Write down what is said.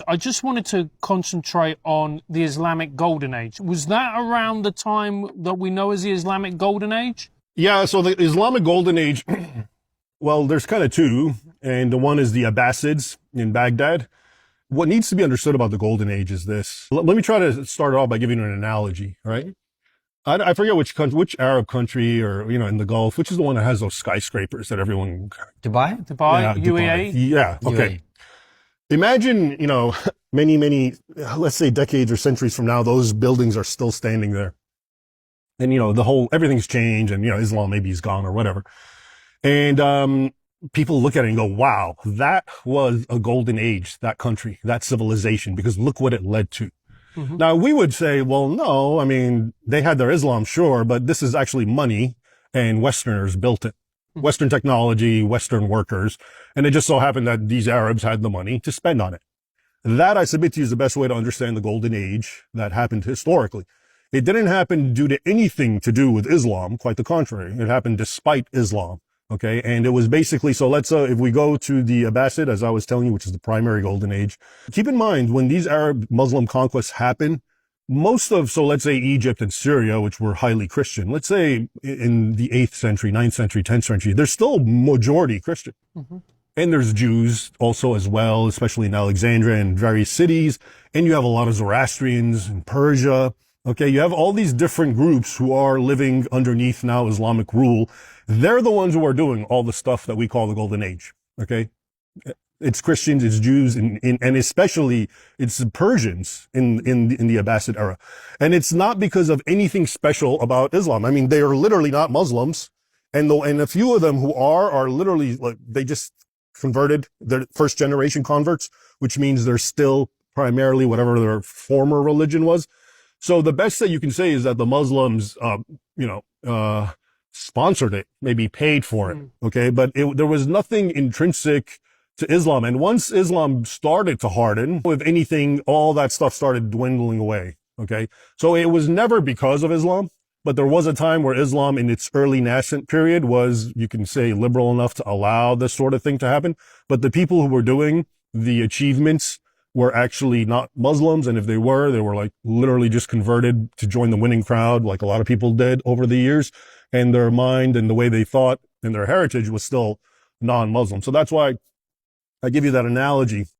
I just wanted to concentrate on the Islamic Golden Age. Was that around the time that we know as the Islamic Golden Age? Yeah, so the Islamic Golden Age, well, there's kind of two, and the one is the Abbasids in Baghdad. What needs to be understood about the Golden Age is this. Let me try to start it off by giving you an analogy, right? I forget which country, which Arab country or, in the Gulf, which is the one that has those skyscrapers that everyone, Dubai? Dubai, yeah, UAE? Dubai. Yeah, okay. UAE. Imagine, many, let's say decades or centuries from now, those buildings are still standing there. And, everything's changed and, Islam maybe is gone or whatever. And, people look at it and go, wow, that was a golden age, that country, that civilization, because look what it led to. Mm-hmm. Now, we would say, well, no, I mean, they had their Islam, sure, but this is actually money and Westerners built it. Western technology, Western workers. And it just so happened that these Arabs had the money to spend on it. That, I submit to you, is the best way to understand the golden age that happened historically. It didn't happen due to anything to do with Islam. Quite the contrary. It happened despite Islam. Okay. And it was basically, so let's, if we go to the Abbasid, as I was telling you, which is the primary golden age, keep in mind when these Arab Muslim conquests happen, so let's say Egypt and Syria, which were highly Christian, let's say in the 8th century, 9th century, 10th century, they're still majority Christian. Mm-hmm. And there's Jews also as well, especially in Alexandria and various cities. And you have a lot of Zoroastrians in Persia. Okay, you have all these different groups who are living underneath now Islamic rule. They're the ones who are doing all the stuff that we call the Golden Age. Okay, it's Christians, it's Jews, and especially it's Persians in the Abbasid era. And it's not because of anything special about Islam. I mean, they are literally not Muslims, and a few of them who are literally like they just converted. They're first generation converts, which means they're still primarily whatever their former religion was. So the best that you can say is that the Muslims, sponsored it, maybe paid for it. Okay. But there was nothing intrinsic to Islam. And once Islam started to harden, if anything, all that stuff started dwindling away. Okay. So it was never because of Islam, but there was a time where Islam in its early nascent period was, you can say, liberal enough to allow this sort of thing to happen. But the people who were doing the achievements were actually not Muslims. And if they were like literally just converted to join the winning crowd, like a lot of people did over the years. And their mind and the way they thought and their heritage was still non-Muslim. So that's why I give you that analogy.